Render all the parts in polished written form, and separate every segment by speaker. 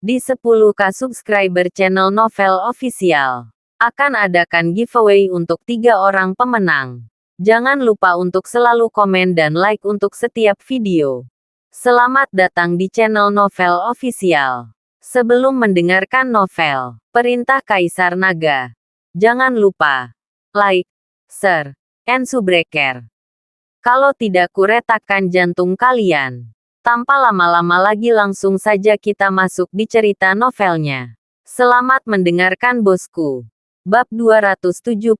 Speaker 1: Di 10K subscriber channel Novel Official, akan adakan giveaway untuk 3 orang pemenang. Jangan lupa untuk selalu komen dan like untuk setiap video. Selamat datang di channel Novel Official. Sebelum mendengarkan novel Perintah Kaisar Naga, jangan lupa like, share, and subscribe. Kalau tidak kuretakkan jantung kalian. Tanpa lama-lama lagi langsung saja kita masuk di cerita novelnya. Selamat mendengarkan bosku. Bab 271.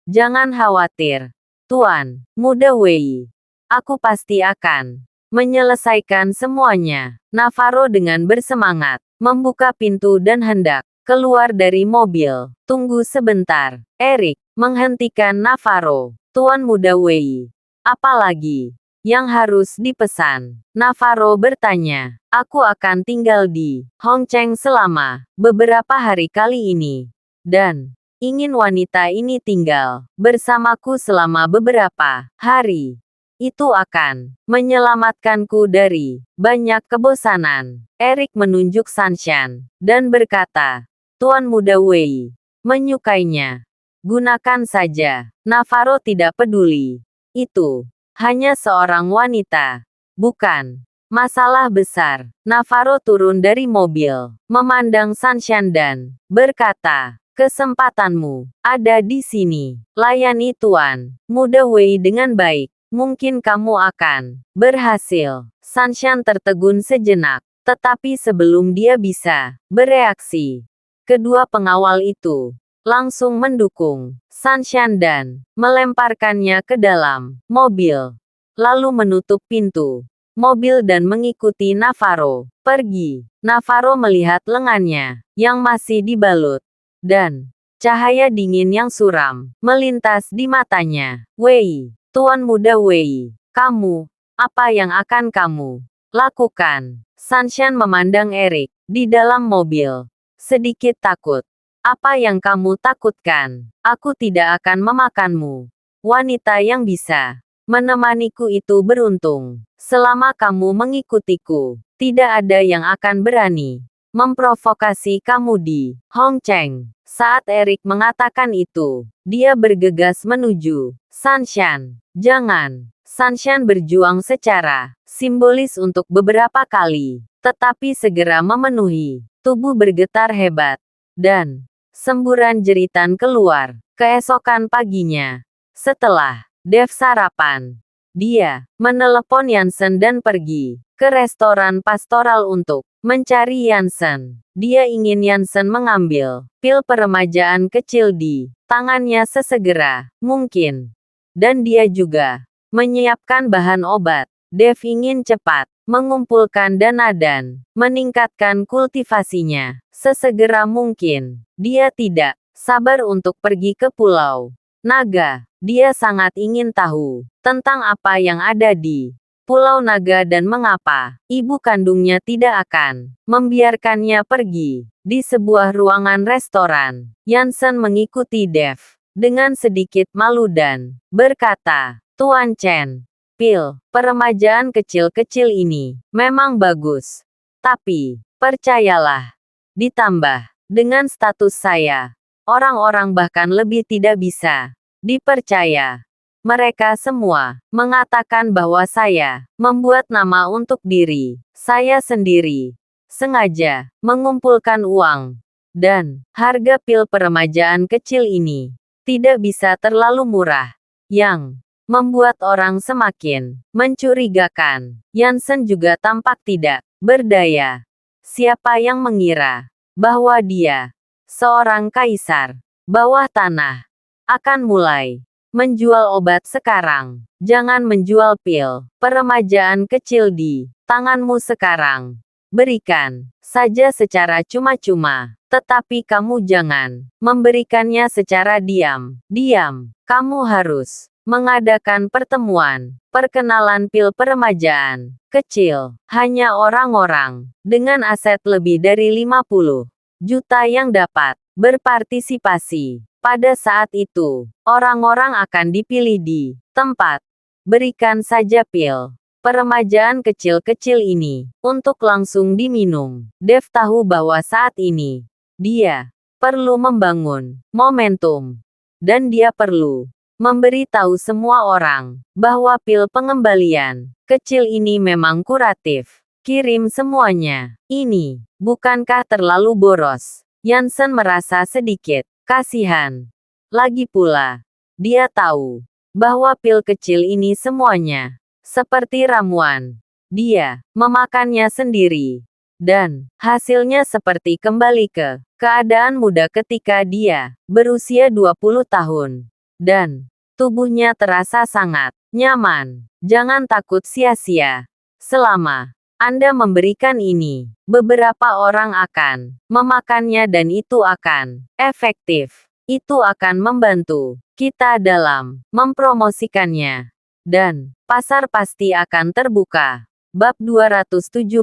Speaker 1: Jangan khawatir, Tuan Muda Wei. Aku pasti akan menyelesaikan semuanya. Navarro dengan bersemangat membuka pintu dan hendak keluar dari mobil. Tunggu sebentar, Erik menghentikan Navarro. Tuan Muda Wei, apalagi yang harus dipesan? Navarro bertanya. Aku akan tinggal di Hongcheng selama beberapa hari kali ini. Dan ingin wanita ini tinggal bersamaku selama beberapa hari. Itu akan menyelamatkanku dari banyak kebosanan. Erik menunjuk Sanshan dan berkata, Tuan Muda Wei menyukainya. Gunakan saja. Navarro tidak peduli. Itu hanya seorang wanita. Bukan masalah besar. Navarro turun dari mobil, memandang Sanshan dan berkata, kesempatanmu ada di sini. Layani Tuan Muda Wei dengan baik. Mungkin kamu akan berhasil. Sanshan tertegun sejenak. Tetapi sebelum dia bisa bereaksi, kedua pengawal itu langsung mendukung Sanshan dan melemparkannya ke dalam mobil. Lalu menutup pintu mobil dan mengikuti Navarro pergi. Navarro melihat lengannya yang masih dibalut dan cahaya dingin yang suram melintas di matanya. Wei, Tuan Muda Wei, kamu, apa yang akan kamu lakukan? Sanshan memandang Erik di dalam mobil, sedikit takut. Apa yang kamu takutkan? Aku tidak akan memakanmu. Wanita yang bisa menemaniku itu beruntung. Selama kamu mengikutiku, tidak ada yang akan berani memprovokasi kamu di Hongcheng. Saat Erik mengatakan itu, dia bergegas menuju Sanshan. Jangan. Sanshan berjuang secara simbolis untuk beberapa kali, tetapi segera memenuhi. Tubuh bergetar hebat. Dan semburan jeritan keluar. Keesokan paginya, setelah Dev sarapan, dia menelepon Yansen dan pergi ke restoran pastoral untuk mencari Yansen. Dia ingin Yansen mengambil pil peremajaan kecil di tangannya sesegera mungkin. Dan dia juga menyiapkan bahan obat. Dev ingin cepat mengumpulkan dana dan meningkatkan kultivasinya sesegera mungkin. Dia tidak sabar untuk pergi ke Pulau Naga. Dia sangat ingin tahu tentang apa yang ada di Pulau Naga dan mengapa ibu kandungnya tidak akan membiarkannya pergi. Di sebuah ruangan restoran, Yansen mengikuti Dev dengan sedikit malu dan berkata, Tuan Chen, pil peremajaan kecil-kecil ini memang bagus. Tapi, percayalah, ditambah dengan status saya, orang-orang bahkan lebih tidak bisa dipercaya. Mereka semua mengatakan bahwa saya membuat nama untuk diri saya sendiri, sengaja mengumpulkan uang, dan harga pil peremajaan kecil ini tidak bisa terlalu murah, yang membuat orang semakin mencurigakan. Yansen juga tampak tidak berdaya. Siapa yang mengira bahwa dia, seorang kaisar bawah tanah, akan mulai menjual obat sekarang? Jangan menjual pil peremajaan kecil di tanganmu sekarang. Berikan saja secara cuma-cuma, tetapi kamu jangan memberikannya secara diam-diam. Kamu harus mengadakan pertemuan perkenalan pil peremajaan kecil. Hanya orang-orang dengan aset lebih dari 50 juta yang dapat berpartisipasi. Pada saat itu, orang-orang akan dipilih di tempat. Berikan saja pil peremajaan kecil-kecil ini, untuk langsung diminum. Dev tahu bahwa saat ini, dia perlu membangun momentum. Dan dia perlu memberi tahu semua orang bahwa pil pengembalian kecil ini memang kuratif. Kirim semuanya. Ini, bukankah terlalu boros? Yansen merasa sedikit kasihan. Lagi pula, dia tahu bahwa pil kecil ini semuanya seperti ramuan. Dia memakannya sendiri. Dan hasilnya seperti kembali ke keadaan muda ketika dia berusia 20 tahun. Dan tubuhnya terasa sangat nyaman. Jangan takut sia-sia. Selama Anda memberikan ini, beberapa orang akan memakannya dan itu akan efektif. Itu akan membantu kita dalam mempromosikannya. Dan pasar pasti akan terbuka. Bab 272.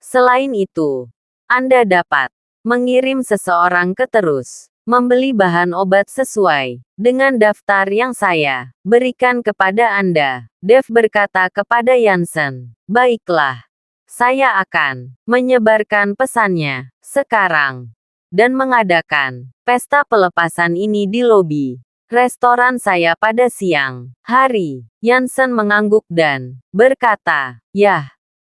Speaker 1: Selain itu, Anda dapat mengirim seseorang ke terus membeli bahan obat sesuai dengan daftar yang saya berikan kepada Anda. Dev berkata kepada Yansen, "Baiklah, saya akan menyebarkan pesannya sekarang dan mengadakan pesta pelepasan ini di lobi restoran saya pada siang hari." Yansen mengangguk dan berkata, "Yah,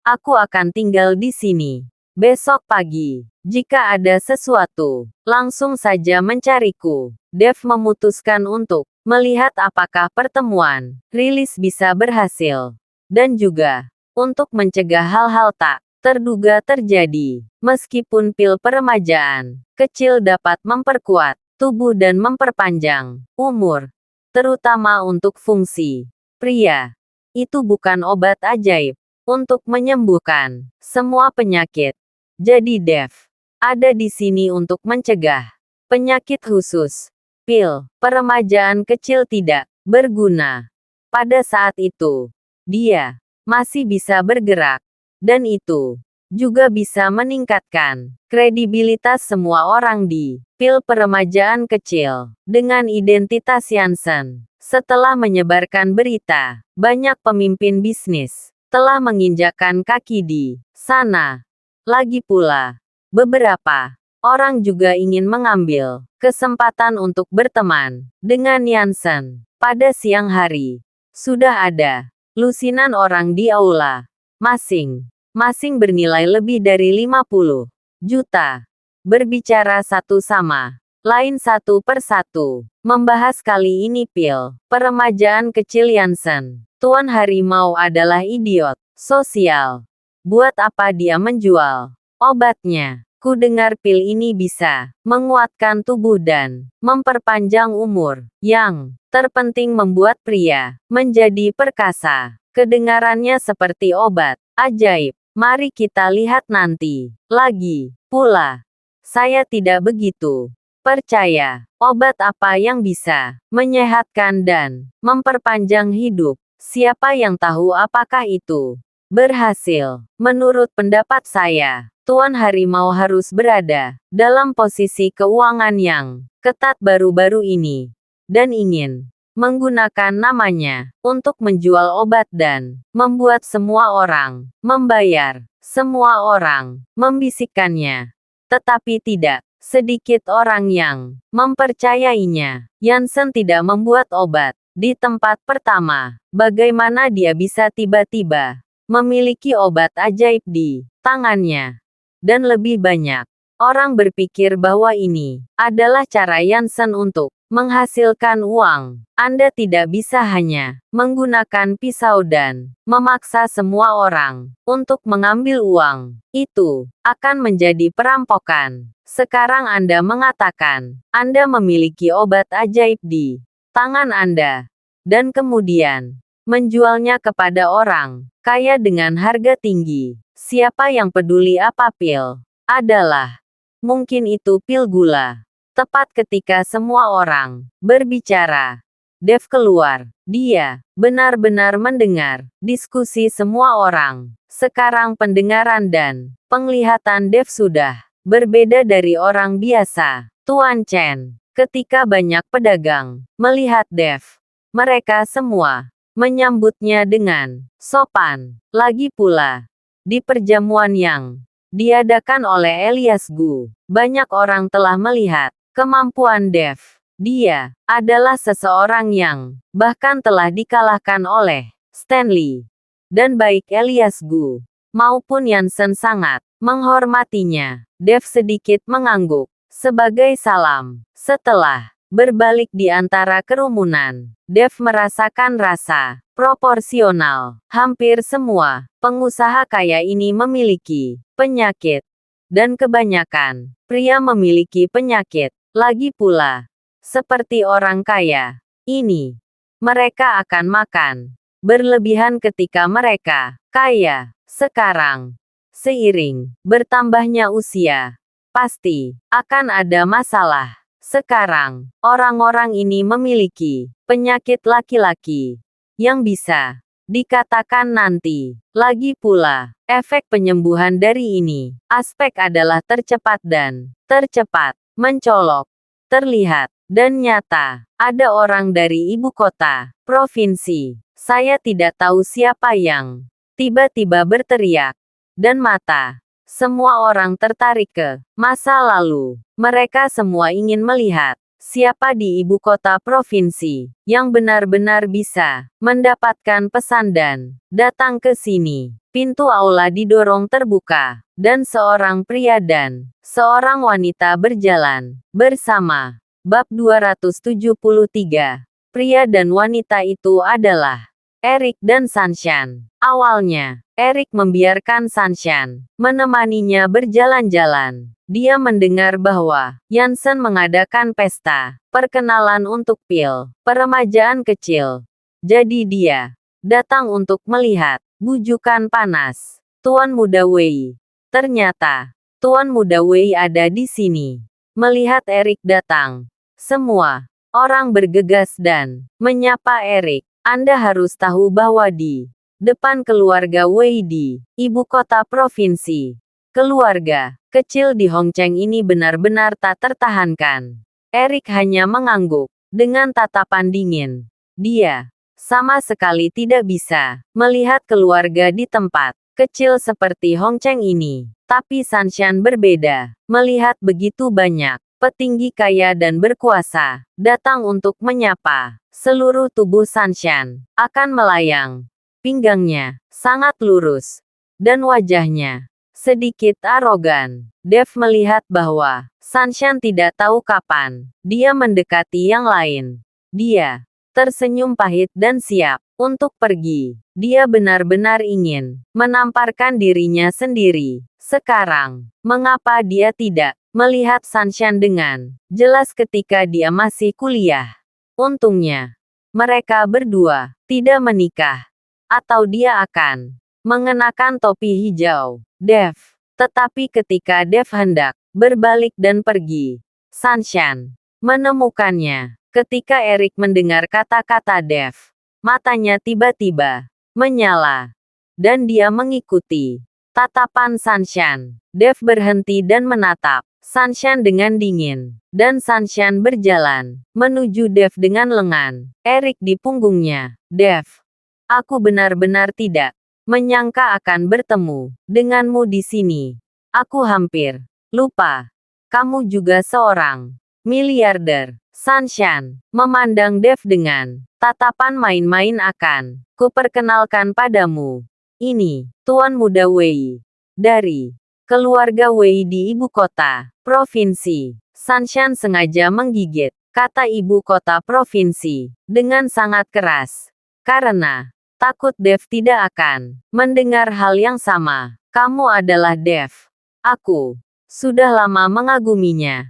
Speaker 1: aku akan tinggal di sini besok pagi. Jika ada sesuatu, langsung saja mencariku." Dev memutuskan untuk melihat apakah pertemuan rilis bisa berhasil. Dan juga untuk mencegah hal-hal tak terduga terjadi. Meskipun pil peremajaan kecil dapat memperkuat tubuh dan memperpanjang umur, terutama untuk fungsi pria, itu bukan obat ajaib untuk menyembuhkan semua penyakit. Jadi Dev ada di sini untuk mencegah penyakit khusus. Pil peremajaan kecil tidak berguna. Pada saat itu, dia masih bisa bergerak. Dan itu juga bisa meningkatkan kredibilitas semua orang di pil peremajaan kecil. Dengan identitas Yansen, setelah menyebarkan berita, banyak pemimpin bisnis telah menginjakkan kaki di sana. Lagi pula, beberapa orang juga ingin mengambil kesempatan untuk berteman dengan Yansen. Pada siang hari, sudah ada lusinan orang di aula. Masing-masing bernilai lebih dari 50 juta. Berbicara satu sama lain satu persatu. Membahas kali ini pil peremajaan kecil Yansen. Tuan Harimau adalah idiot sosial. Buat apa dia menjual obatnya? Ku dengar pil ini bisa menguatkan tubuh dan memperpanjang umur. Yang terpenting membuat pria menjadi perkasa. Kedengarannya seperti obat ajaib. Mari kita lihat nanti. Lagi pula, saya tidak begitu percaya obat apa yang bisa menyehatkan dan memperpanjang hidup. Siapa yang tahu apakah itu berhasil? Menurut pendapat saya, Tuan Harimau harus berada dalam posisi keuangan yang ketat baru-baru ini dan ingin menggunakan namanya untuk menjual obat dan membuat semua orang membayar. Semua orang membisikkannya, tetapi tidak sedikit orang yang mempercayainya. Yansen tidak membuat obat di tempat pertama. Bagaimana dia bisa tiba-tiba memiliki obat ajaib di tangannya? Dan lebih banyak orang berpikir bahwa ini adalah cara Yansen untuk menghasilkan uang. Anda tidak bisa hanya menggunakan pisau dan memaksa semua orang untuk mengambil uang. Itu akan menjadi perampokan. Sekarang Anda mengatakan Anda memiliki obat ajaib di tangan Anda, dan kemudian menjualnya kepada orang kaya dengan harga tinggi. Siapa yang peduli apa pil adalah? Mungkin itu pil gula. Tepat ketika semua orang berbicara, Dev keluar. Dia benar-benar mendengar diskusi semua orang. Sekarang pendengaran dan penglihatan Dev sudah berbeda dari orang biasa. Tuan Chen, ketika banyak pedagang melihat Dev, mereka semua menyambutnya dengan sopan. Lagi pula, di perjamuan yang diadakan oleh Elias Gu, banyak orang telah melihat kemampuan Dev. Dia adalah seseorang yang bahkan telah dikalahkan oleh Stanley. Dan baik Elias Gu maupun Yansen sangat menghormatinya. Dev sedikit mengangguk sebagai salam. Setelah berbalik di antara kerumunan, Dev merasakan rasa proporsional. Hampir semua pengusaha kaya ini memiliki penyakit. Dan kebanyakan pria memiliki penyakit. Lagi pula, seperti orang kaya ini, mereka akan makan berlebihan ketika mereka kaya. Sekarang, seiring bertambahnya usia, pasti akan ada masalah. Sekarang, orang-orang ini memiliki penyakit laki-laki yang bisa dikatakan nanti. Lagi pula, efek penyembuhan dari ini aspek adalah tercepat dan tercepat, mencolok, terlihat, dan nyata. Ada orang dari ibu kota, provinsi. Saya tidak tahu siapa yang tiba-tiba berteriak, dan mata semua orang tertarik ke masa lalu. Mereka semua ingin melihat siapa di ibu kota provinsi yang benar-benar bisa mendapatkan pesan dan datang ke sini. Pintu aula didorong terbuka, dan seorang pria dan seorang wanita berjalan bersama. Bab 273. Pria dan wanita itu adalah Eric dan Sanshan. Awalnya, Eric membiarkan Sanshan menemaninya berjalan-jalan. Dia mendengar bahwa Yansen mengadakan pesta perkenalan untuk pil peremajaan kecil. Jadi dia datang untuk melihat bujukan panas Tuan Muda Wei. Ternyata, Tuan Muda Wei ada di sini. Melihat Eric datang, semua orang bergegas dan menyapa Eric. Anda harus tahu bahwa di depan keluarga Wei di ibu kota provinsi, keluarga kecil di Hongcheng ini benar-benar tak tertahankan. Eric hanya mengangguk dengan tatapan dingin. Dia sama sekali tidak bisa melihat keluarga di tempat kecil seperti Hongcheng ini. Tapi Sanshan berbeda, melihat begitu banyak petinggi kaya dan berkuasa datang untuk menyapa. Seluruh tubuh Sanshan akan melayang. Pinggangnya sangat lurus, dan wajahnya sedikit arogan. Dev melihat bahwa Sanshan tidak tahu kapan dia mendekati yang lain. Dia tersenyum pahit dan siap untuk pergi. Dia benar-benar ingin menamparkan dirinya sendiri. Sekarang, mengapa dia tidak melihat Sanshan dengan jelas ketika dia masih kuliah? Untungnya, mereka berdua tidak menikah, atau dia akan mengenakan topi hijau. Dev. Tetapi ketika Dev hendak berbalik dan pergi, Sanshan menemukannya. Ketika Eric mendengar kata-kata Dev, matanya tiba-tiba menyala, dan dia mengikuti tatapan Sanshan. Dev berhenti dan menatap Sanshan dengan dingin, dan Sanshan berjalan menuju Dev dengan lengan Eric di punggungnya. Dev, aku benar-benar tidak menyangka akan bertemu denganmu di sini. Aku hampir lupa. Kamu juga seorang miliarder. Sanshan memandang Dev dengan tatapan main-main. Akan kuperkenalkan padamu. Ini Tuan Muda Wei dari keluarga Wei di ibu kota provinsi. Sanshan sengaja menggigit kata ibu kota provinsi dengan sangat keras, karena takut Dev tidak akan mendengar hal yang sama. Kamu adalah Dev. Aku sudah lama mengaguminya.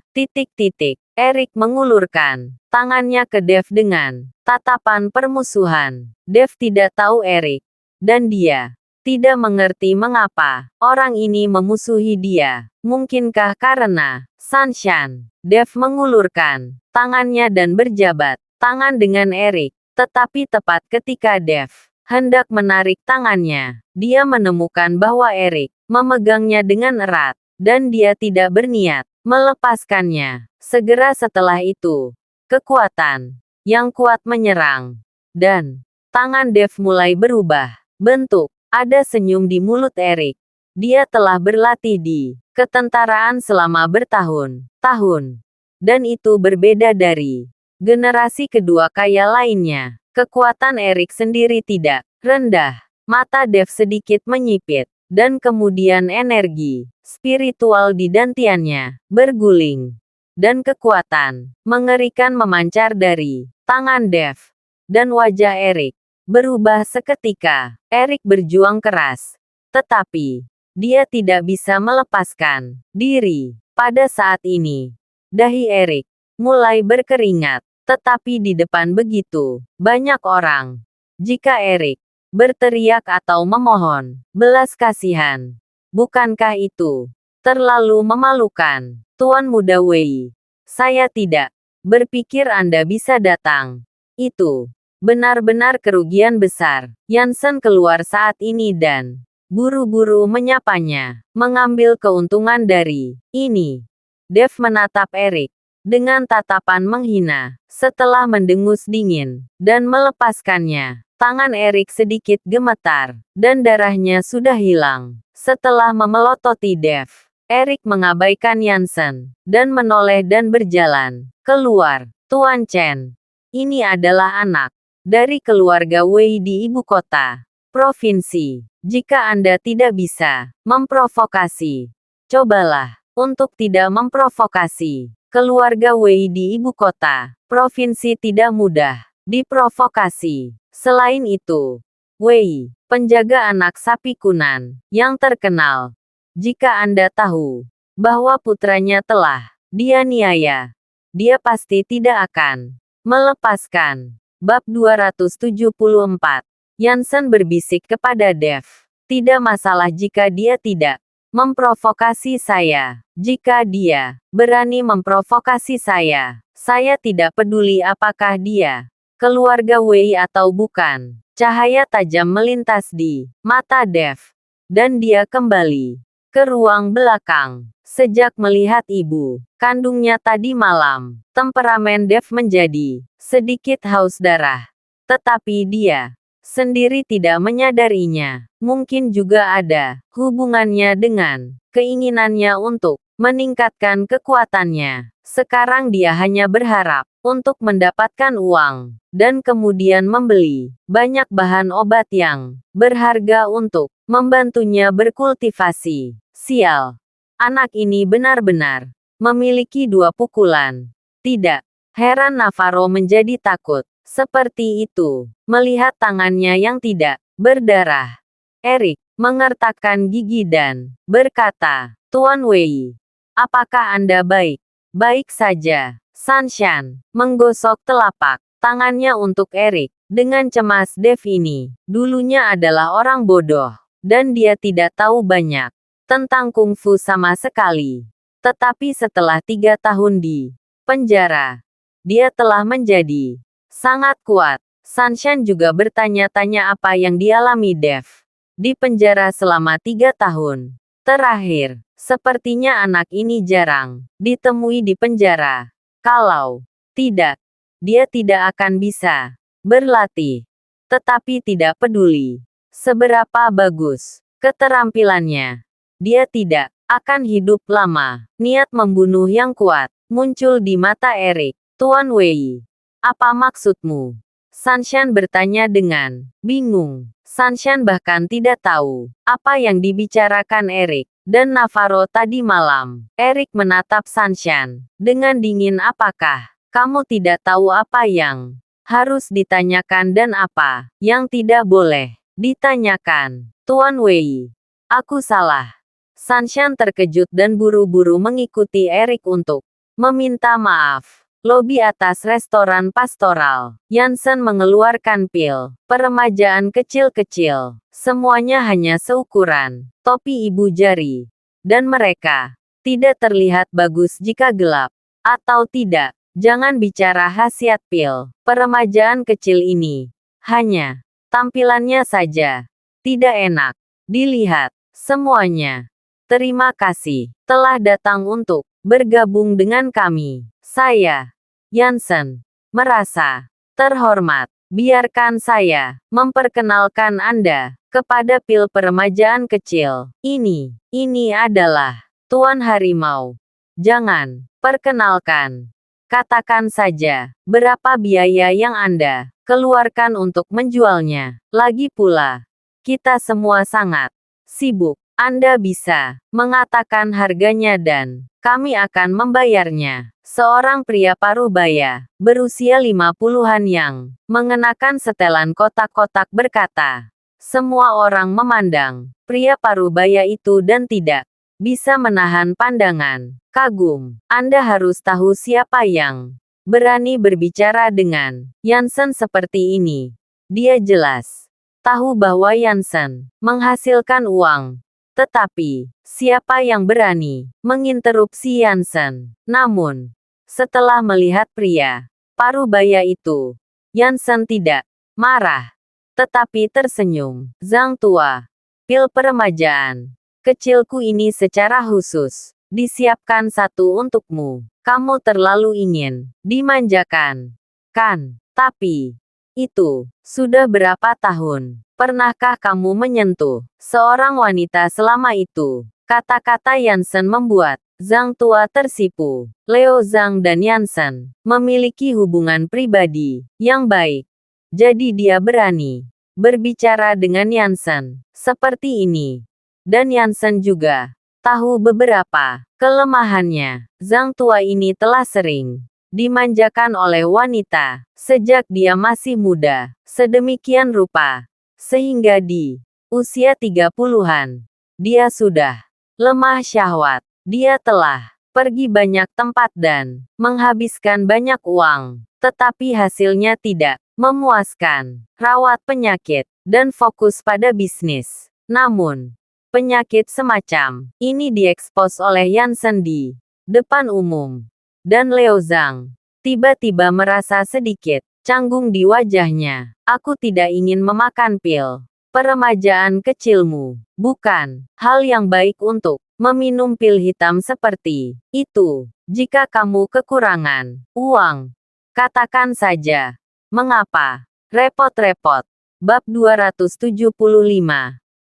Speaker 1: Eric mengulurkan tangannya ke Dev dengan tatapan permusuhan. Dev tidak tahu Eric, dan dia tidak mengerti mengapa orang ini memusuhi dia. Mungkinkah karena Sanshan? Dev mengulurkan tangannya dan berjabat tangan dengan Eric. Tetapi tepat ketika Dev hendak menarik tangannya, dia menemukan bahwa Eric memegangnya dengan erat, dan dia tidak berniat melepaskannya. Segera setelah itu, kekuatan yang kuat menyerang, dan Tangan Dev mulai berubah bentuk. Ada senyum di mulut Erik. Dia telah berlatih di ketentaraan selama bertahun-tahun. Dan itu berbeda dari generasi kedua kaya lainnya. Kekuatan Erik sendiri tidak rendah. Mata Dev sedikit menyipit. Dan kemudian energi spiritual di dantiannya berguling. Dan kekuatan mengerikan memancar dari tangan Dev. Dan wajah Erik berubah seketika. Erik berjuang keras. Tetapi, dia tidak bisa melepaskan diri. Pada saat ini, dahi Erik mulai berkeringat. Tetapi di depan begitu banyak orang. Jika Erik berteriak atau memohon belas kasihan, bukankah itu terlalu memalukan? Tuan Muda Wei, saya tidak berpikir Anda bisa datang. Itu benar-benar kerugian besar. Jansen keluar saat ini dan buru-buru menyapanya, mengambil keuntungan dari ini. Dev menatap Erik dengan tatapan menghina. Setelah mendengus dingin dan melepaskannya, tangan Erik sedikit gemetar, dan darahnya sudah hilang. Setelah memelototi Dev, Erik mengabaikan Jansen dan menoleh dan berjalan keluar. Tuan Chen, ini adalah anak dari keluarga Wei di ibu kota provinsi. Jika Anda tidak bisa memprovokasi, cobalah untuk tidak memprovokasi. Keluarga Wei di ibu kota provinsi tidak mudah diprovokasi. Selain itu, Wei, penjaga anak sapi kunan yang terkenal. Jika Anda tahu bahwa putranya telah dianiaya, dia pasti tidak akan melepaskan. Bab 274. Jansen berbisik kepada Dev. Tidak masalah jika dia tidak memprovokasi saya. Jika dia berani memprovokasi saya tidak peduli apakah dia keluarga Wei atau bukan. Cahaya tajam melintas di mata Dev. Dan dia kembali ke ruang belakang. Sejak melihat ibu kandungnya tadi malam, temperamen Dev menjadi sedikit haus darah. Tetapi dia sendiri tidak menyadarinya. Mungkin juga ada hubungannya dengan keinginannya untuk meningkatkan kekuatannya. Sekarang dia hanya berharap untuk mendapatkan uang, dan kemudian membeli banyak bahan obat yang berharga untuk membantunya berkultivasi. Sial. Anak ini benar-benar memiliki dua pukulan. Tidak heran Navarro menjadi takut. Seperti itu, melihat tangannya yang tidak berdarah. Erik mengertakkan gigi dan berkata, Tuan Wei, apakah Anda baik? Baik saja. Sanshan menggosok telapak tangannya untuk Erik. Dengan cemas Dev ini, dulunya adalah orang bodoh, dan dia tidak tahu banyak tentang kungfu sama sekali. Tetapi setelah 3 tahun di penjara, dia telah menjadi sangat kuat. Sanshan juga bertanya-tanya apa yang dialami Dev di penjara selama 3 tahun terakhir. Sepertinya anak ini jarang ditemui di penjara. Kalau tidak, dia tidak akan bisa berlatih. Tetapi tidak peduli seberapa bagus keterampilannya, dia tidak akan hidup lama. Niat membunuh yang kuat muncul di mata Erik. Tuan Wei, apa maksudmu? Sanshan bertanya dengan bingung. Sanshan bahkan tidak tahu apa yang dibicarakan Erik dan Navarro tadi malam. Erik menatap Sanshan dengan dingin. Apakah kamu tidak tahu apa yang harus ditanyakan dan apa yang tidak boleh ditanyakan? Tuan Wei, aku salah. Sanshan terkejut dan buru-buru mengikuti Erik untuk meminta maaf. Lobi atas restoran pastoral. Jansen mengeluarkan pil peremajaan kecil-kecil. Semuanya hanya seukuran topi ibu jari. Dan mereka tidak terlihat bagus jika gelap. Atau tidak, jangan bicara khasiat pil peremajaan kecil ini. Hanya tampilannya saja tidak enak dilihat. Semuanya. Terima kasih telah datang untuk bergabung dengan kami. Saya, Jansen, merasa terhormat. Biarkan saya memperkenalkan Anda kepada pil peremajaan kecil. Ini adalah Tuan Harimau. Jangan, perkenalkan. Katakan saja, berapa biaya yang Anda keluarkan untuk menjualnya. Lagi pula, kita semua sangat sibuk. Anda bisa mengatakan harganya dan kami akan membayarnya. Seorang pria parubaya, berusia 50-an yang mengenakan setelan kotak-kotak berkata. Semua orang memandang pria parubaya itu dan tidak bisa menahan pandangan kagum. Anda harus tahu siapa yang berani berbicara dengan Yansen seperti ini. Dia jelas tahu bahwa Yansen menghasilkan uang. Tetapi, siapa yang berani menginterupsi Yansen? Namun, setelah melihat pria parubaya itu, Yansen tidak marah, tetapi tersenyum. Zhang Tua, pil peremajaan kecilku ini secara khusus disiapkan satu untukmu. Kamu terlalu ingin dimanjakan, kan? Tapi, itu sudah berapa tahun? Pernahkah kamu menyentuh seorang wanita selama itu? Kata-kata Yansen membuat Zhang Tua tersipu. Leo Zhang dan Yansen memiliki hubungan pribadi yang baik. Jadi dia berani berbicara dengan Yansen seperti ini. Dan Yansen juga tahu beberapa kelemahannya. Zhang Tua ini telah sering dimanjakan oleh wanita sejak dia masih muda. Sedemikian rupa. Sehingga di usia 30-an, dia sudah lemah syahwat. Dia telah pergi banyak tempat dan menghabiskan banyak uang. Tetapi hasilnya tidak memuaskan. Rawat penyakit dan fokus pada bisnis. Namun, penyakit semacam ini diekspos oleh Yansen di depan umum. Dan Leo Zhang tiba-tiba merasa sedikit canggung di wajahnya. Aku tidak ingin memakan pil peremajaan kecilmu. Bukan hal yang baik untuk meminum pil hitam seperti itu. Jika kamu kekurangan uang, katakan saja. Mengapa repot-repot? Bab 275.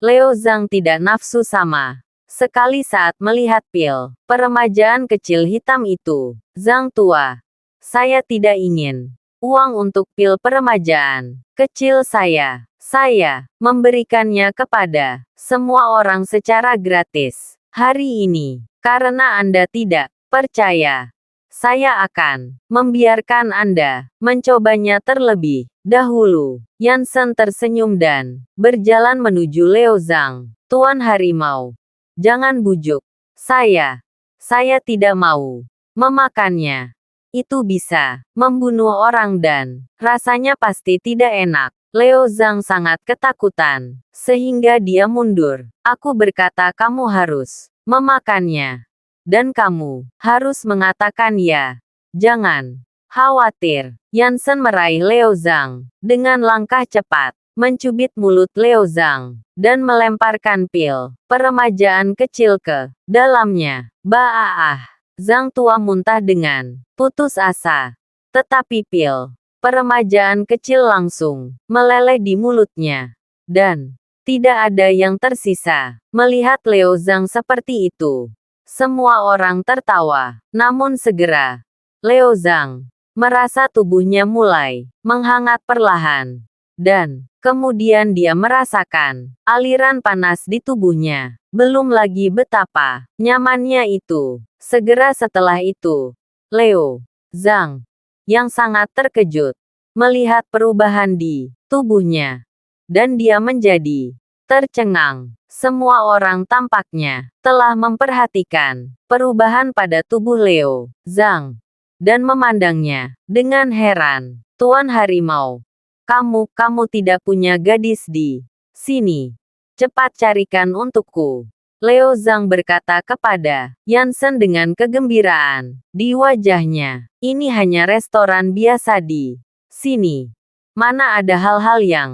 Speaker 1: Leo Zhang tidak nafsu sama sekali saat melihat pil peremajaan kecil hitam itu. Zhang Tua, saya tidak ingin uang untuk pil peremajaan kecil saya. Saya memberikannya kepada semua orang secara gratis hari ini. Karena Anda tidak percaya, saya akan membiarkan Anda mencobanya terlebih dahulu. Yansen tersenyum dan berjalan menuju Leo Zhang. Tuan Harimau, jangan bujuk saya. Saya tidak mau memakannya. Itu bisa membunuh orang dan rasanya pasti tidak enak. Leo Zhang sangat ketakutan, sehingga dia mundur. Aku berkata kamu harus memakannya. Dan kamu harus mengatakan ya. Jangan khawatir. Yansen meraih Leo Zhang dengan langkah cepat, mencubit mulut Leo Zhang, dan melemparkan pil peremajaan kecil ke dalamnya. Baah! Zhang Tua muntah dengan putus asa. Tetapi pil peremajaan kecil langsung meleleh di mulutnya. Dan tidak ada yang tersisa. Melihat Leo Zhang seperti itu, semua orang tertawa. Namun segera, Leo Zhang merasa tubuhnya mulai menghangat perlahan. Dan kemudian dia merasakan aliran panas di tubuhnya. Belum lagi betapa nyamannya itu. Segera setelah itu, Leo Zhang yang sangat terkejut melihat perubahan di tubuhnya. Dan dia menjadi tercengang. Semua orang tampaknya telah memperhatikan perubahan pada tubuh Leo Zhang dan memandangnya dengan heran. Tuan Harimau, kamu tidak punya gadis di sini. Cepat carikan untukku. Leo Zhang berkata kepada Yansen dengan kegembiraan di wajahnya. Ini hanya restoran biasa di sini. Mana ada hal-hal yang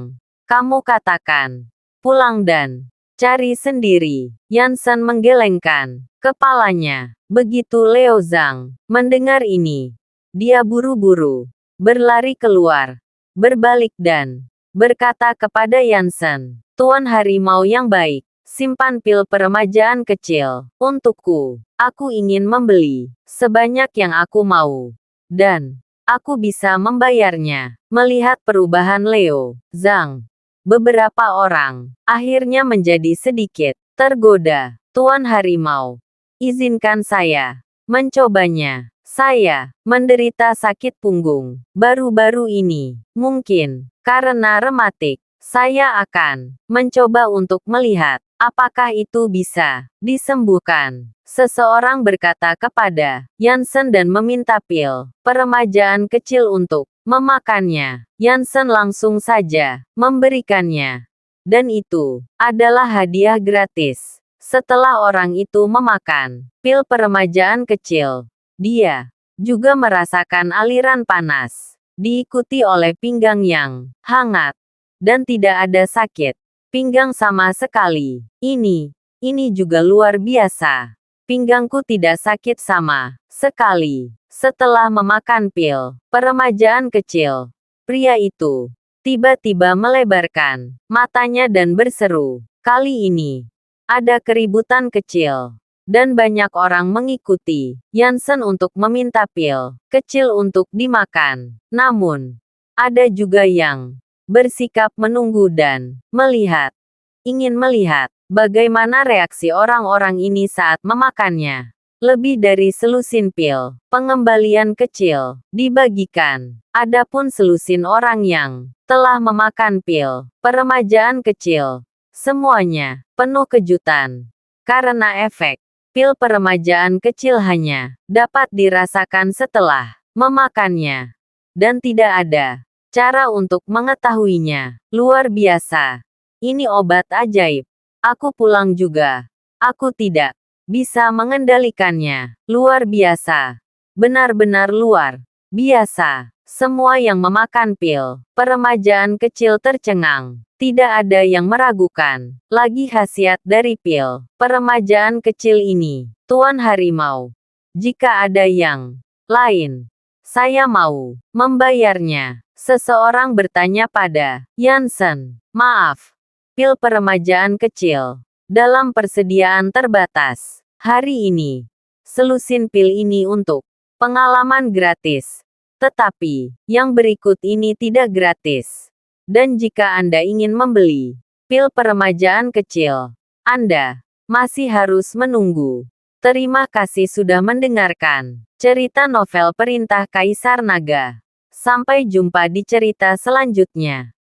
Speaker 1: kamu katakan. Pulang dan cari sendiri. Yansen menggelengkan kepalanya. Begitu Leo Zhang mendengar ini, dia buru-buru berlari keluar. berbalik dan berkata kepada Yansen, "Tuan harimau yang baik, simpan pil peremajaan kecil untukku. Aku ingin membeli sebanyak yang aku mau. Dan aku bisa membayarnya." Melihat perubahan Leo Zhang, beberapa orang akhirnya menjadi sedikit tergoda. "Tuan harimau, izinkan saya mencobanya. Saya menderita sakit punggung baru-baru ini. Mungkin karena rematik. Saya akan mencoba untuk melihat apakah itu bisa disembuhkan." Seseorang berkata kepada Yansen dan meminta pil peremajaan kecil untuk memakannya. Yansen langsung saja memberikannya. Dan itu adalah hadiah gratis. Setelah orang itu memakan pil peremajaan kecil, dia juga merasakan aliran panas, diikuti oleh pinggang yang hangat, dan tidak ada sakit pinggang sama sekali. Ini juga luar biasa. Pinggangku tidak sakit sama sekali. Setelah memakan pil peremajaan kecil, pria itu tiba-tiba melebarkan matanya dan berseru, "Kali ini ada keributan kecil." Dan banyak orang mengikuti Yansen untuk meminta pil kecil untuk dimakan. Namun, ada juga yang bersikap menunggu dan ingin melihat bagaimana reaksi orang-orang ini saat memakannya. Lebih dari selusin pil pengembalian kecil dibagikan. Adapun selusin orang yang telah memakan pil peremajaan kecil, semuanya penuh kejutan. Karena efek pil peremajaan kecil hanya dapat dirasakan setelah memakannya. Dan tidak ada cara untuk mengetahuinya. Luar biasa. Ini obat ajaib. Aku pulang juga. Aku tidak bisa mengendalikannya. Luar biasa. Benar-benar luar biasa. Semua yang memakan pil peremajaan kecil tercengang. Tidak ada yang meragukan lagi khasiat dari pil peremajaan kecil ini. "Tuan harimau, jika ada yang lain, saya mau membayarnya." Seseorang bertanya pada Yansen. "Maaf, pil peremajaan kecil dalam persediaan terbatas hari ini. Selusin pil ini untuk pengalaman gratis. Tetapi yang berikut ini tidak gratis. Dan jika Anda ingin membeli pil peremajaan kecil, Anda masih harus menunggu." Terima kasih sudah mendengarkan cerita novel Perintah Kaisar Naga. Sampai jumpa di cerita selanjutnya.